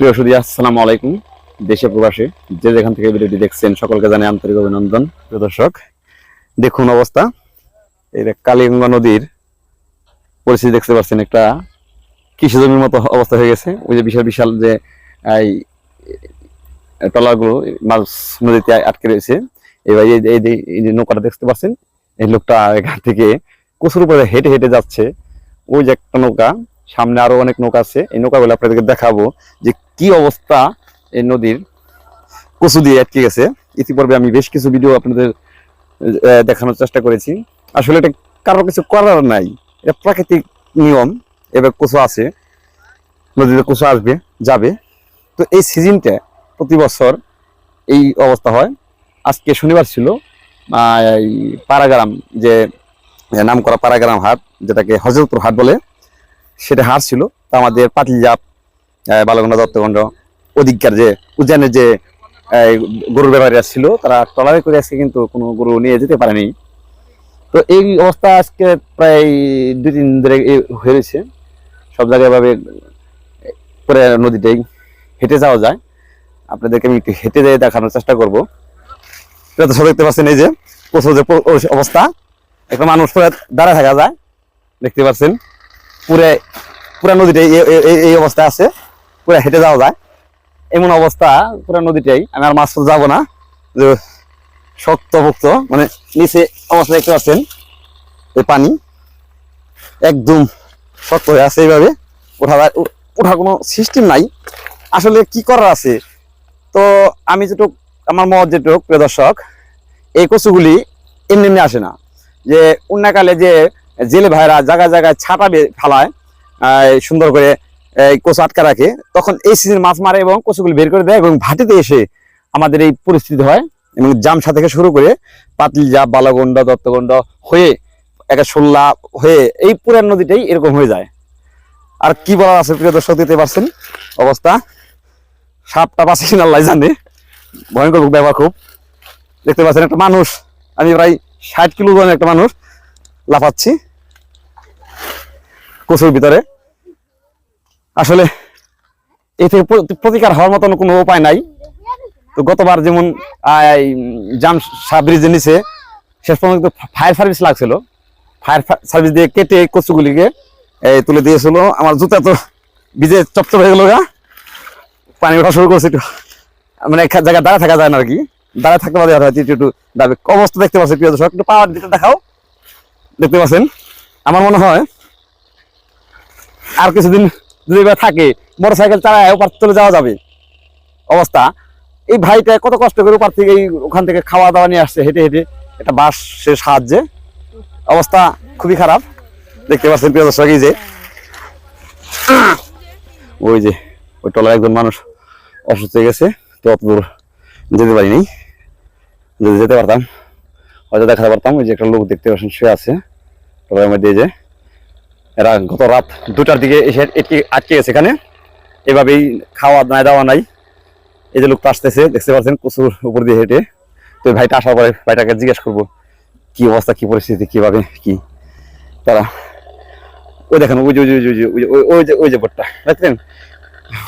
প্রিয় সুধী, আসসালামু আলাইকুম। দেশে প্রবাসে যে যেখান থেকে ভিডিওটি দেখছেন সকলকে জানাই আন্তরিক অভিনন্দন। প্রিয় দর্শক, দেখুন অবস্থা, এই কালিগঙ্গা নদীর পরিস্থিতি দেখতে পাচ্ছেন। একটা কৃষি জমির মতো অবস্থা হয়ে গেছে। ওই যে বিশাল বিশাল যে এই ট্রলারগুলো মাছ নদীতে আটকে রয়েছে। এবার এই যে নৌকাটা দেখতে পাচ্ছেন, এই লোকটা এখান থেকে কচুর উপরে হেঁটে হেঁটে যাচ্ছে। ওই যে একটা নৌকা, সামনে আরো অনেক নৌকা আছে। এই নৌকাগুলো আপনাদেরকে দেখাবো যে কি অবস্থা এই নদীর কচু দিয়ে আটকে গেছে। ইতিপূর্বে আমি বেশ কিছু ভিডিও আপনাদের দেখানোর চেষ্টা করেছি। আসলে এটা কারো কিছু করার নাই, এটা প্রাকৃতিক নিয়ম। এবার কচু আছে, নদীতে কচু আসবে যাবে। তো এই সিজনটা প্রতি বছর এই অবস্থা হয়। আজকে শনিবার ছিল, পাড়াগ্রাম যে নাম করা পাড়াগ্রাম হাট, যেটাকে হজরতপুর হাট বলে, সেটা হাট ছিল। তা আমাদের পাটলিজাপ, বালগন্ডা, দত্তগন্ড অধিকার যে উদ্যানের যে গরুর ব্যাপারী ছিল, তারা ট্রলারে করে আজকে কিন্তু কোনো গরু নিয়ে যেতে পারেনি। তো এই অবস্থা আজকে প্রায় 2-3 দিন ধরে হয়েছে। সব জায়গায় ভাবে করে নদীটাই হেঁটে যাওয়া যায়। আপনাদেরকে আমি একটু হেঁটে যেয়ে দেখানোর চেষ্টা করবো। সব দেখতে পাচ্ছেন এই যে প্রচুর যে অবস্থা, একটা মানুষ পুরো দাঁড়ায় থাকা যায়। দেখতে পাচ্ছেন পুরা নদীটাই এই অবস্থা আছে, পুরা হেঁটে যাওয়া যায় এমন অবস্থা পুরা নদীটাই। আমি আর মাছ যাবো না, যে শক্তভুক্ত মানে নিচে অবস্থা দেখতে পাচ্ছেন, এই পানি একদম শক্ত হয়ে আছে। এইভাবে ওঠার কোনো সিস্টেম নাই। আসলে কি করার আছে? তো আমি যেটুক, আমার মত যেটুক, প্রিয় দর্শক, এই কচুগুলি এমনি এমনি আসে না। যে অন্যকালে যে জেলে ভাইরা জায়গায় জায়গায় ছাটা ফেলায়, সুন্দর করে কচু আটকা রাখে, তখন এই সিজন মাছ মারে এবং কচুগুলি বের করে দেয়। এবং ভাটিতে এসে আমাদের এই পরিস্থিতি হয়। এবং জামসা থেকে শুরু করে পাটলিজাপ, বালাগন্ড, দত্তগন্ড হয়ে একটা সোল্লা হয়ে এই পুরান নদীটাই এরকম হয়ে যায়। আর কি বলার আছে প্রিয় দর্শক, দিতে পারছেন অবস্থা। সাপটা পাশে কিনা আল্লাহ জানে, ভয়ঙ্কর ব্যাপার খুব। দেখতে পাচ্ছেন একটা মানুষ, আমি প্রায় 60 কিলো ওজনের একটা মানুষ লাফাচ্ছি কচুর ভিতরে। আসলে এ থেকে প্রতিকার হওয়ার মতন কোনো উপায় নাই। তো গতবার যেমন জামসা ব্রিজের নিচে শেষ পর্যন্ত ফায়ার সার্ভিস লাগছিল, ফায়ার সার্ভিস দিয়ে কেটে কচুগুলিকে তুলে দিয়েছিল। আমার জুতা তো ভিজে চপচপ হয়ে গেল, পানি ওঠা শুরু করছে। একটু মানে এক জায়গায় দাঁড়া থাকা যায় না আর কি, দাঁড়ায় থাকতে পারে একটু দাবি অবস্থা দেখতে পাচ্ছি। প্রিয় দর্শক, একটু পাওয়ার দিতে দেখাও। দেখতে পাচ্ছেন, আমার মনে হয় আর কিছুদিন যদি থাকে, মোটরসাইকেল চালায় ওপার চলে যাওয়া যাবে অবস্থা। এই ভাইটা কত কষ্ট করে ওপার থেকে ওখান থেকে খাওয়া দাওয়া নিয়ে আসছে হেঁটে হেঁটে একটা বাসের সাহায্যে। অবস্থা খুবই খারাপ। দেখতে পাচ্ছেন প্রিয় দর্শক, এই যে ওই যে ওই টলার একজন মানুষ অসুস্থ হয়ে গেছে। তো অত দূর যেতে পারিনি, যদি যেতে পারতাম হয়তো দেখাতে পারতাম। ওই যে একটা লোক দেখতে পাচ্ছেন শুয়ে আছে টলারের মধ্যে। যে এরা গত রাত 2টার দিকে এসে আটকে গেছে এখানে, এভাবেই খাওয়া নাই দাওয়া নাই। এই যে লোকটা আসতেছে দেখতে পাচ্ছেন কচুর উপর দিয়ে হেঁটে। তো ভাইটা আসার পরে ভাইটাকে জিজ্ঞেস করবো কি অবস্থা, কি পরিস্থিতি, কিভাবে কি তারা। ওই দেখেন ওই যে ওই যে বোটটা দেখলেন,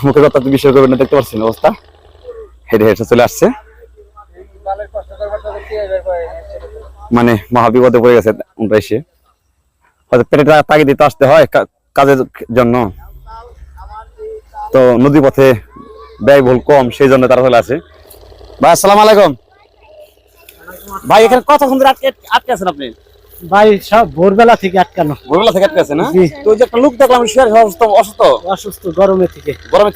মুখের কথা তো বিশ্বাস করবেন না, দেখতে পাচ্ছেন অবস্থা। হেঁটে হেঁটে চলে আসছে, মানে মহাবিপদে পড়ে গেছে আমরা এসে। হয়তো পেটেটা তাগিদ দিতে আসতে হয় কাজের জন্য। তো নদী পথে ব্যয়বহুল কম, সেই জন্য তারা চলে আসে। ভাই আসসালামু আলাইকুম। ভাই এখানে কতক্ষণ ধরে আটকে আছেন আপনি? ভাই সব ভোরবেলা থেকে আটকানো। ভোরবেলা থেকে আটকে আছেন না? তো ওই যে একটা লোক দেখলাম অসুস্থ গরমে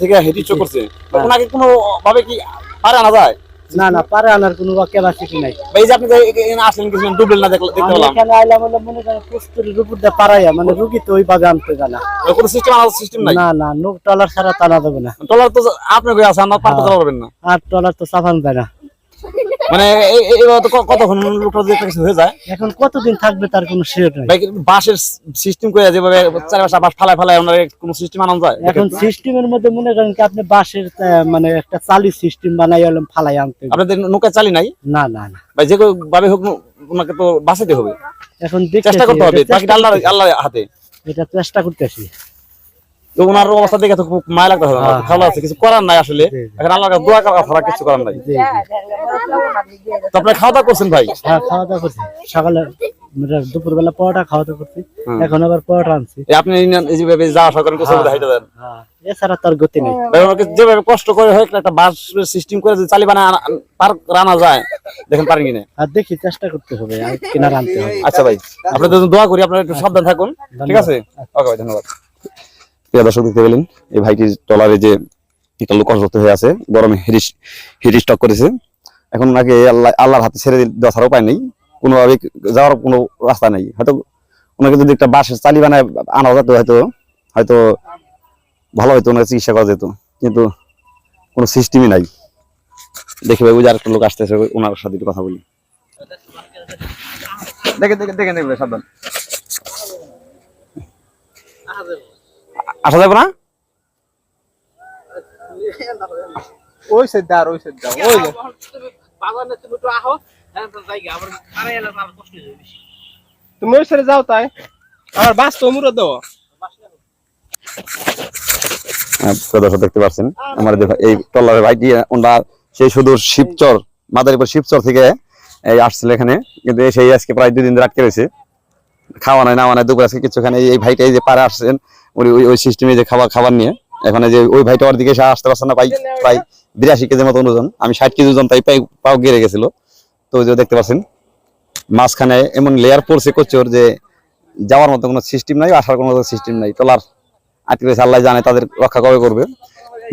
থেকে হেঁটে চোখ করছে, ওনাকে কোনো ভাবে কি পারে আনা যায়? না না, পারে আনার কোনো ক্যাপাসিটি নাই। এই যে আপনি আসলেন কিছু ডুবলেন না, দেখতে পেলাম। এখানে আইলাম হলো মনে করেন কস্তুরির উপর দিয়ে পারাইয়া, মানে রুগী তো ওইভাবে আনতে জানা। কোনো সিস্টেম নাই? না না, নোক টলার ছাড়া টানা দেবে না। টলার তো আপনি আছে, আমরা পারতে পারবেন না। আর টলার তো চাপান যায় না। মানে এইভাবে তো কতক্ষণ লোকটা কিছু হয়ে যায়। এখন কতদিন থাকবে তার কোনো শিওর নাই। বাঁশের সিস্টেম করে যেভাবে চারপাশে বাঁশ ফালায় ওনার কোনো সিস্টেম আনা যায়? এখন সিস্টেমের মধ্যে মনে করেন কি আপনি বাঁশের মানে একটা চালি সিস্টেম বানাই হলাম ফালাই আনতে। আপনাদের নৌকা চালি নাই? না না না ভাই, যে ভাবে হোক ওনাকে তো বাঁচাতে হবে, এখন চেষ্টা করতে হবে, বাকিটা আল্লাহর হাতে। এটা চেষ্টা করতেছি। তো ওনার অবস্থা দেখে তো খুব মায়া লাগতে হবে, ভালো আছে, কিছু করার নাই আসলে। এখন আল্লাহর কাছে দোয়া করা ছাড়া কিছু করার নাই। তো আপনারা খাওয়া দাওয়া করছেন ভাই? হ্যাঁ, খাওয়া দাওয়া করছি সকালে, দুপুর বেলা পরোটা খাওয়া দাওয়া করছি, এখন আবার পরোটা আনছি। আপনি যেভাবে যা আশা করেন কিছু হাইটা দেন, এছাড়া তার গতি নেই। যেভাবে কষ্ট করে হয় একটা বাস সিস্টেম করে যদি চালি বানায় পার রানা যায়, দেখেন পারেন কিনা। আর দেখি, চেষ্টা করতে হবে, আর কিনার আনতে হবে। আচ্ছা ভাই, আপনাদের জন্য দোয়া করি, আপনারা একটু সাবধান থাকুন, ঠিক আছে? ওকে ভাই, ধন্যবাদ। প্রিয় দর্শক, দেখতে পেলেন এই ভাইটির ট্রলারে যে একটা লোক অসুস্থ হয়ে আছে, গরমে হিট স্টক করেছে। এখন ওনাকে আল্লাহর হাতে ছেড়ে দেওয়া ছাড়া উপায় নেই, কোনোভাবে যাওয়ার কোনো রাস্তা নেই। হয়তো ওনাকে যদি একটা বাসের চালি বানায় আনা যেত, হয়তো ভালো হয়তো, ওনাকে চিকিৎসা করা যেত, কিন্তু কোনো সিস্টেমই নাই। দেখি ভাই, ওই যে আরেকটা লোক আসতেছে, ওনার সাথে একটু কথা বলি। দেখেন দেখেন দেখেন দেখবেন, সাবধান। আসা যাবে না? ওই সেদার ওই সেদার ওই যে তুমি ওই সাইডে যাও, তাই আমার বাস তো মুড়ে দাও। দর্শক দেখতে পাচ্ছেন আমার এই ট্রলারের ভাইটি, ওনারা সেই সুদূর শিবচর, মাদারীপুর শিবচর থেকে এই আসছিল এখানে, কিন্তু সেই আজকে প্রায় 2 দিন ধরে আটকে রয়েছে, খাওয়া নাই নাওয়া নাই, দুপুর আজকে কিছু খানে। এই ভাইটা এই যে পারে আসছেন উনি ওই সিস্টেমে যে খাবার নিয়ে, এখন যে ওই ভাইটা ওর দিকে এসে আসতে পারছে না, প্রায় 82 কেজির মতো ওজন, আমি 60 কেজি ওজন, তাই পাও গেড়ে গেছিল। তো ওই যে দেখতে পাচ্ছেন মাঝখানে এমন লেয়ার পড়ছে কচুর যে যাওয়ার মতো কোনো সিস্টেম নাই, আসার কোনো সিস্টেম নাই। ট্রলার আটকে রয়েছে, আল্লাহ জানে তাদের রক্ষা কবে করবে।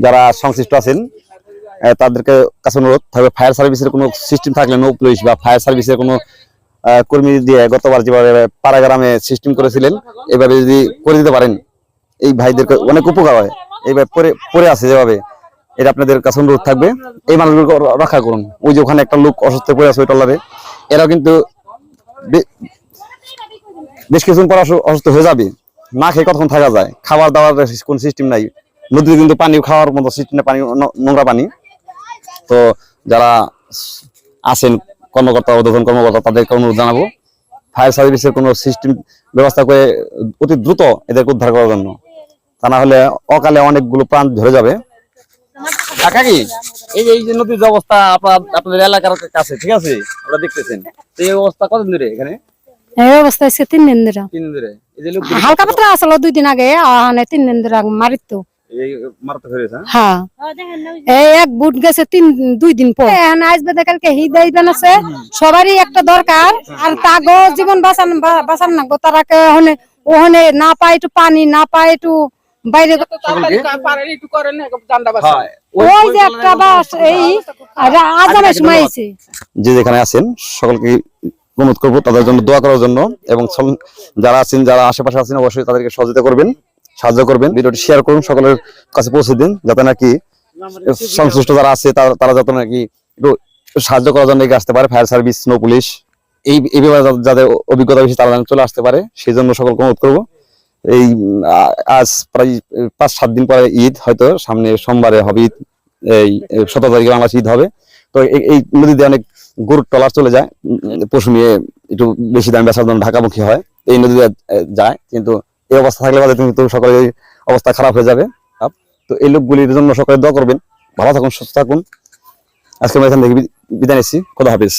যারা সংশ্লিষ্ট আছেন তাদেরকে কাছে অনুরোধ থাকবে, ফায়ার সার্ভিসের কোনো সিস্টেম থাকলে, নৌ পুলিশ বা ফায়ার সার্ভিসের কোনো কর্মী দিয়ে গতবার যেভাবে পাড়াগ্রামে সিস্টেম করেছিলেন, এভাবে যদি করে দিতে পারেন, এই ভাইদেরকে অনেক উপকার হয়। এইভাবে পরে আছে যেভাবে, এটা আপনাদের কাছে অনুরোধ থাকবে, এই মানুষগুলোকে রক্ষা করুন। ওই যে ওখানে একটা লোক অসুস্থ পড়ে আছে ওই ট্রলারে, এরাও কিন্তু বেশ কিছুদিন পর অসুস্থ হয়ে যাবে, না খেয়ে কতক্ষণ থাকা যায়, খাবার দাবার কোন সিস্টেম নাই, নদীতে কিন্তু পানি খাওয়ার মতো সিস্টেম নেই, পানি নোংরা পানি। তো যারা আছেন কর্মকর্তা, ঊর্ধ্বতন কর্মকর্তা, তাদেরকে অনুরোধ জানাবো ফায়ার সার্ভিসের কোনো সিস্টেম ব্যবস্থা করে অতি দ্রুত এদেরকে উদ্ধার করার জন্য, তা না হলে অকালে অনেকগুলো প্রাণ ঝরে যাবে। কাকি, এই যে নদীর যে অবস্থা আপনাদের এলাকার কাছে, ঠিক আছে, আপনারা দেখতেছেন, এই অবস্থা কতদিন ধরে এখানে? এই অবস্থা আজকে 3 দিন ধরে। 3 দিন ধরে। এই যে লোক হালকা পাতলা আসলো 2 দিন আগে, আর 3 দিন ধরে মারিত। এই মারতে ফেরেছে। হ্যাঁ, এই এক বুট গেছে 2 দিন পর। এখন আসবে কালকে হিদাই বানাছে, সবারই একটা দরকার, আর তাগো জীবন বাঁচান নাগো, তারাকে ওখানে না পায় একটু পানি, না পায় একটু বাইরে, একটু করেন জানডা বাস। ওই যে একটা বাস এই আজানের সময় আইছে। যে যেখানে আছেন সকলকে অনুরোধ করবো তাদের জন্য দোয়া করার জন্য, এবং যারা আছেন, যারা আশেপাশে আছেন, অবশ্যই তাদেরকে সহযোগিতা করবেন, সাহায্য করবেন। ভিডিওটি শেয়ার করুন, সকলের কাছে পৌঁছে দিন, যাতে নাকি সংশ্লিষ্ট যারা আছে তারা যাতে নাকি একটু সাহায্য করার জন্য এগিয়ে আসতে পারে। ফায়ার সার্ভিস, নৌ পুলিশ, এই ব্যাপারে যাদের অভিজ্ঞতা বেশি তারা চলে আসতে পারে, সেই জন্য সকলকে অনুরোধ করবো। এই আজ প্রায় 5-7 দিন পরে ঈদ, হয়তো সামনে সোমবারে হবে ঈদ, এই 17 তারিখে বাংলাদেশ ঈদ হবে। তো এই নদীতে অনেক গরুর ট্রলার চলে যায়, পশু নিয়ে একটু বেশি দাম বেচার জন্য ঢাকামুখী হয়, এই নদীতে যায়। কিন্তু এই অবস্থা থাকলে কিন্তু সকলের অবস্থা খারাপ হয়ে যাবে। তো এই লোকগুলির জন্য সকলে দোয়া করবেন। ভালো থাকুন, সুস্থ থাকুন। আজকে আমরা এখান থেকে বিদায় নিচ্ছি। খোদা হাফেজ।